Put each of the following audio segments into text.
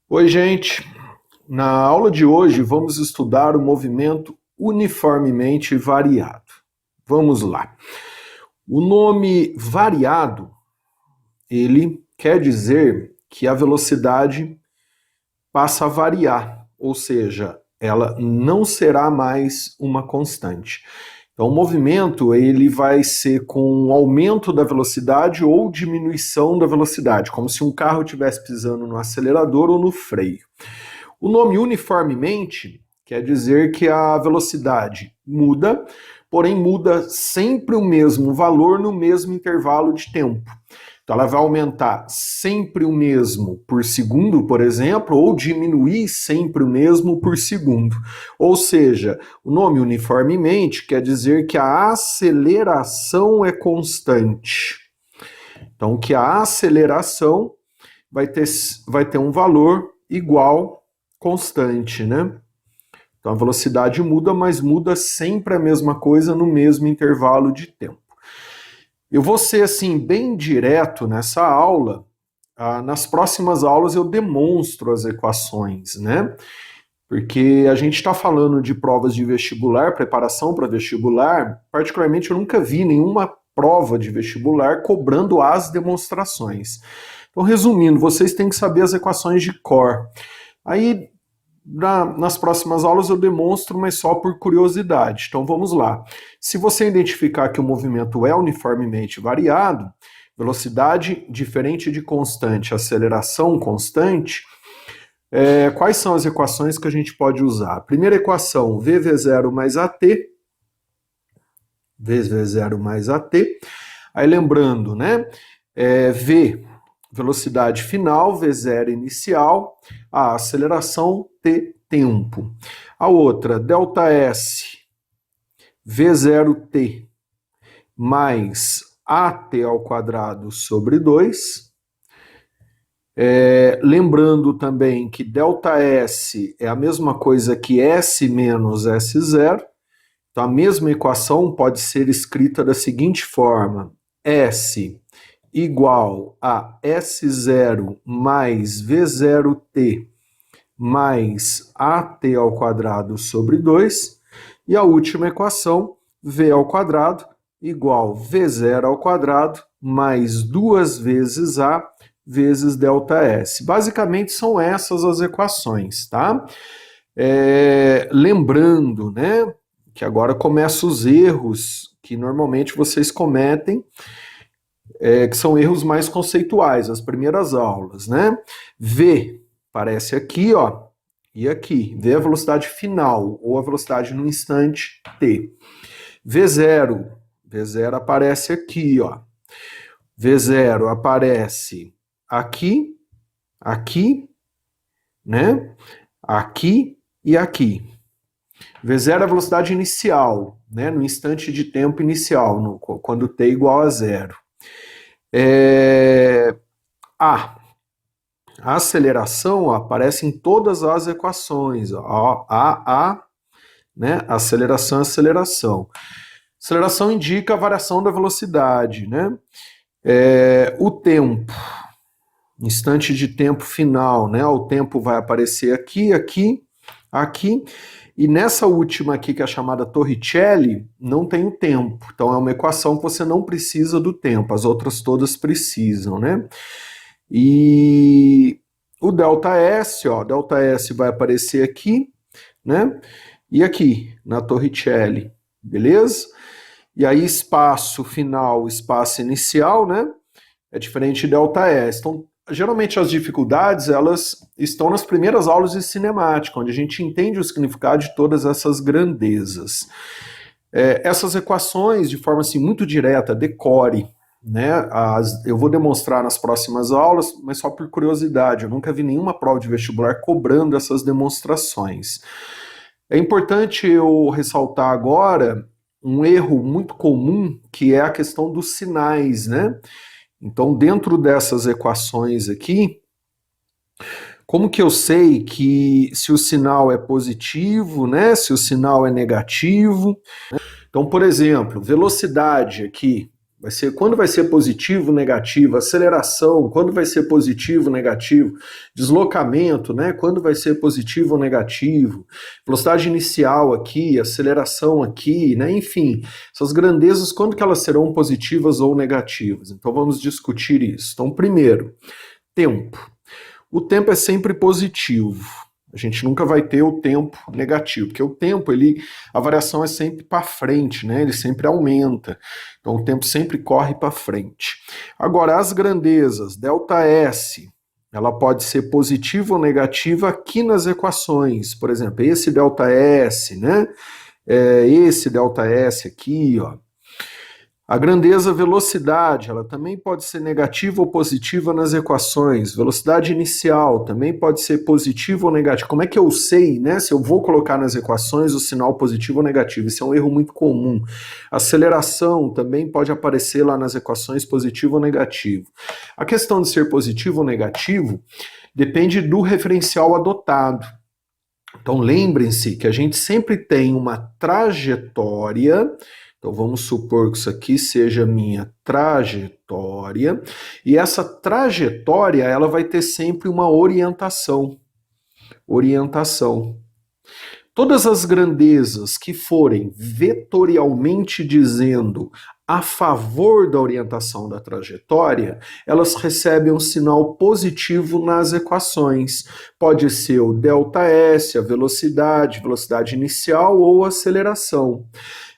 Oi, gente. Na aula de hoje vamos estudar o movimento uniformemente variado. Vamos lá. O nome variado, ele quer dizer que a velocidade passa a variar, ou seja, ela não será mais uma constante. Então, o movimento ele vai ser com aumento da velocidade ou diminuição da velocidade, como se um carro estivesse pisando no acelerador ou no freio. O nome uniformemente quer dizer que a velocidade muda, porém muda sempre o mesmo valor no mesmo intervalo de tempo. Então ela vai aumentar sempre o mesmo por segundo, por exemplo, ou diminuir sempre o mesmo por segundo. Ou seja, o nome uniformemente quer dizer que a aceleração é constante. Então que a aceleração vai ter um valor igual constante, né? Então a velocidade muda, mas muda sempre a mesma coisa no mesmo intervalo de tempo. Eu vou ser assim bem direto nessa aula. Nas próximas aulas eu demonstro as equações, né? Porque a gente está falando de provas de vestibular, preparação para vestibular. Particularmente eu nunca vi nenhuma prova de vestibular cobrando as demonstrações. Então, resumindo, vocês têm que saber as equações de cor. Aí, nas próximas aulas eu demonstro, mas só por curiosidade. Então vamos lá. Se você identificar que o movimento é uniformemente variado, velocidade diferente de constante, aceleração constante, quais são as equações que a gente pode usar? Primeira equação, VV0 mais AT, VV0 mais AT. Aí lembrando, né? V, velocidade final, V0 inicial, a aceleração, T, tempo. A outra, ΔS, V0T, mais AT ao quadrado sobre 2. Lembrando também que ΔS é a mesma coisa que S menos S0. Então a mesma equação pode ser escrita da seguinte forma: S igual a S0 mais V0T mais AT ao quadrado sobre 2. E a última equação, V ao quadrado igual V0 ao quadrado mais 2 vezes A vezes ΔS. Basicamente são essas as equações, tá? Lembrando, né, que agora começam os erros que normalmente vocês cometem, que são erros mais conceituais, as primeiras aulas, né? V aparece aqui, ó, e aqui. V é a velocidade final, ou a velocidade no instante t. V0 aparece aqui, ó. V0 aparece aqui, aqui, né? Aqui e aqui. V0 é a velocidade inicial, né? No instante de tempo inicial, quando t é igual a zero. A aceleração aparece em todas as equações. Né? Aceleração. Aceleração indica a variação da velocidade, né? O tempo, instante de tempo final, né? O tempo vai aparecer aqui, aqui, aqui. E nessa última aqui, que é a chamada Torricelli, não tem o tempo. Então é uma equação que você não precisa do tempo, as outras todas precisam, né? E o ΔS, ó, ΔS vai aparecer aqui, né? E aqui, na Torricelli, beleza? E aí espaço final, espaço inicial, né? É diferente de ΔS. Então, geralmente as dificuldades, elas estão nas primeiras aulas de cinemática, onde a gente entende o significado de todas essas grandezas. Essas equações, de forma assim, muito direta, decore, né? Eu vou demonstrar nas próximas aulas, mas só por curiosidade, eu nunca vi nenhuma prova de vestibular cobrando essas demonstrações. É importante eu ressaltar agora um erro muito comum, que é a questão dos sinais, né? Então, dentro dessas equações aqui, como que eu sei que se o sinal é positivo, né? Se o sinal é negativo? Então, por exemplo, velocidade aqui, Quando vai ser positivo, negativo, aceleração, quando vai ser positivo, negativo, deslocamento, né? Quando vai ser positivo ou negativo, velocidade inicial aqui, aceleração aqui, né? Enfim, essas grandezas, quando que elas serão positivas ou negativas? Então vamos discutir isso. Então, primeiro, tempo. O tempo é sempre positivo. A gente nunca vai ter o tempo negativo, porque o tempo, a variação é sempre para frente, né? Ele sempre aumenta. Então o tempo sempre corre para frente. Agora, as grandezas, ΔS, ela pode ser positiva ou negativa aqui nas equações. Por exemplo, esse ΔS, né? Esse ΔS aqui, ó. A grandeza velocidade, ela também pode ser negativa ou positiva nas equações. Velocidade inicial também pode ser positiva ou negativa. Como é que eu sei, né, se eu vou colocar nas equações o sinal positivo ou negativo? Isso é um erro muito comum. Aceleração também pode aparecer lá nas equações positivo ou negativo. A questão de ser positivo ou negativo depende do referencial adotado. Então lembrem-se que a gente sempre tem uma trajetória. Então vamos supor que isso aqui seja minha trajetória, e essa trajetória ela vai ter sempre uma orientação. Todas as grandezas que forem vetorialmente dizendo a favor da orientação da trajetória, elas recebem um sinal positivo nas equações. Pode ser o ΔS, a velocidade inicial ou aceleração.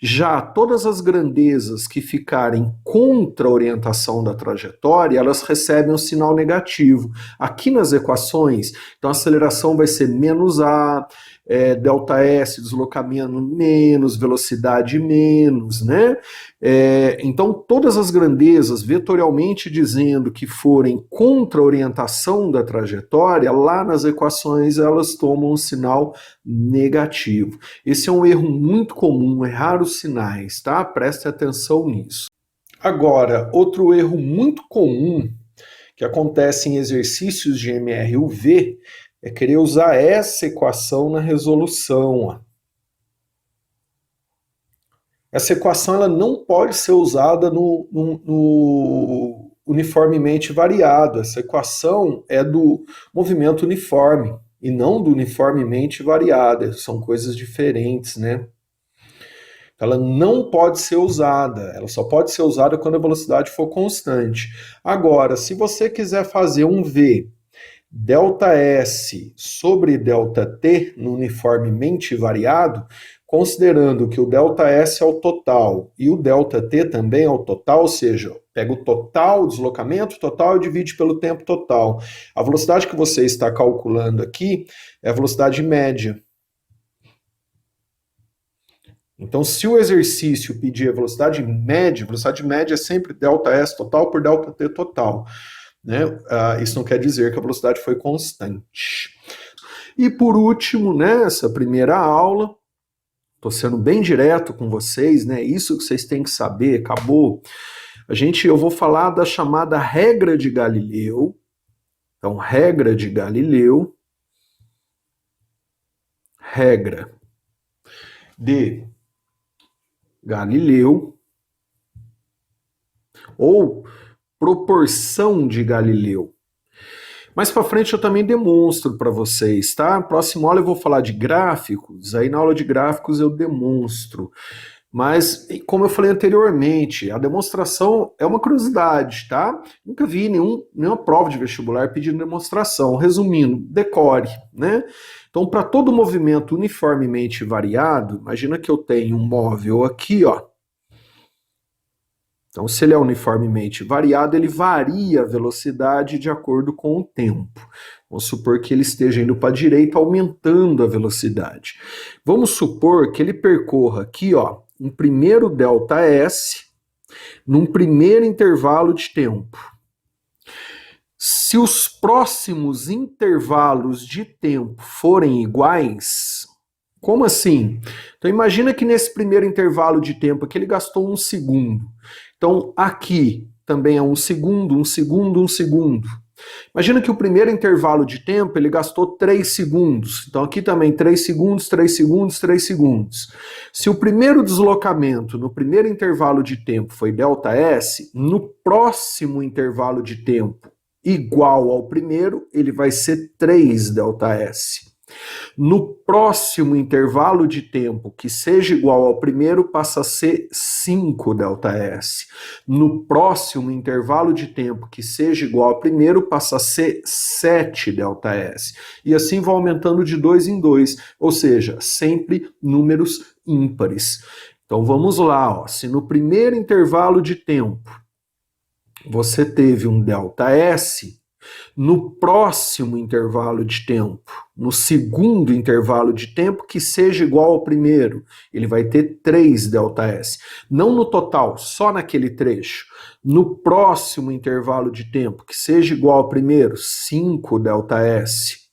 Já todas as grandezas que ficarem contra a orientação da trajetória, elas recebem um sinal negativo. Aqui nas equações, então a aceleração vai ser menos A, ΔS, deslocamento menos, velocidade menos, né? Então todas as grandezas vetorialmente dizendo que forem contra a orientação da trajetória, lá nas equações elas tomam um sinal negativo. Esse é um erro muito comum, errar os sinais, tá? Preste atenção nisso. Agora, outro erro muito comum que acontece em exercícios de MRUV é querer usar essa equação na resolução. Ó. Essa equação ela não pode ser usada no uniformemente variado. Essa equação é do movimento uniforme e não do uniformemente variado. São coisas diferentes, né? Ela não pode ser usada. Ela só pode ser usada quando a velocidade for constante. Agora, se você quiser fazer um V ΔS sobre ΔT no uniformemente variado, considerando que o ΔS é o total e o ΔT também é o total, ou seja, pega o total, o deslocamento total e divide pelo tempo total. A velocidade que você está calculando aqui é a velocidade média. Então, se o exercício pedir a velocidade média é sempre ΔS total por ΔT total. Né? Isso não quer dizer que a velocidade foi constante. E por último, nessa primeira aula, estou sendo bem direto com vocês, né? Isso que vocês têm que saber, acabou. Eu vou falar da chamada regra de Galileu. Então, regra de Galileu. Regra de Galileu. Ou proporção de Galileu. Mais para frente eu também demonstro para vocês, tá? Próxima aula eu vou falar de gráficos, aí na aula de gráficos eu demonstro. Mas, como eu falei anteriormente, a demonstração é uma curiosidade, tá? Nunca vi nenhuma prova de vestibular pedindo demonstração. Resumindo, decore, né? Então, para todo movimento uniformemente variado, imagina que eu tenho um móvel aqui, ó. Então, se ele é uniformemente variado, ele varia a velocidade de acordo com o tempo. Vamos supor que ele esteja indo para a direita, aumentando a velocidade. Vamos supor que ele percorra aqui, ó, um primeiro ΔS, num primeiro intervalo de tempo. Se os próximos intervalos de tempo forem iguais, como assim? Então, imagina que nesse primeiro intervalo de tempo aqui ele gastou 1 segundo. Então, aqui também é 1 segundo, 1 segundo, 1 segundo. Imagina que o primeiro intervalo de tempo ele gastou 3 segundos. Então aqui também 3 segundos, 3 segundos, 3 segundos. Se o primeiro deslocamento no primeiro intervalo de tempo foi ΔS, no próximo intervalo de tempo igual ao primeiro, ele vai ser 3ΔS. No próximo intervalo de tempo que seja igual ao primeiro, passa a ser 5ΔS. No próximo intervalo de tempo que seja igual ao primeiro, passa a ser 7ΔS. E assim vai aumentando de 2 em 2, ou seja, sempre números ímpares. Então vamos lá, ó. Se no primeiro intervalo de tempo você teve um ΔS, no próximo intervalo de tempo, no segundo intervalo de tempo que seja igual ao primeiro, ele vai ter 3ΔS. Não no total, só naquele trecho. No próximo intervalo de tempo que seja igual ao primeiro, 5ΔS.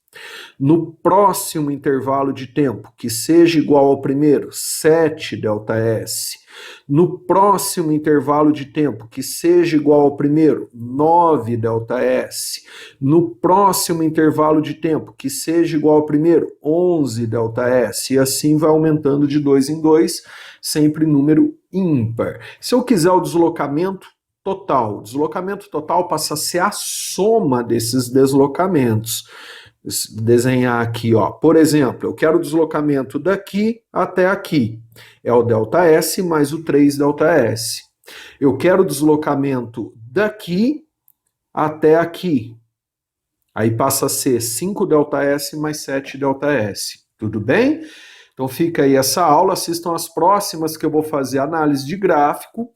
No próximo intervalo de tempo que seja igual ao primeiro, 7ΔS. No próximo intervalo de tempo que seja igual ao primeiro, 9ΔS. No próximo intervalo de tempo que seja igual ao primeiro, 11ΔS. E assim vai aumentando de 2 em 2, sempre número ímpar. Se eu quiser o deslocamento total passa a ser a soma desses deslocamentos. Desenhar aqui, ó. Por exemplo, eu quero o deslocamento daqui até aqui. É o ΔS mais o 3ΔS. Eu quero o deslocamento daqui até aqui. Aí passa a ser 5ΔS mais 7ΔS. Tudo bem? Então fica aí essa aula, assistam as próximas que eu vou fazer análise de gráfico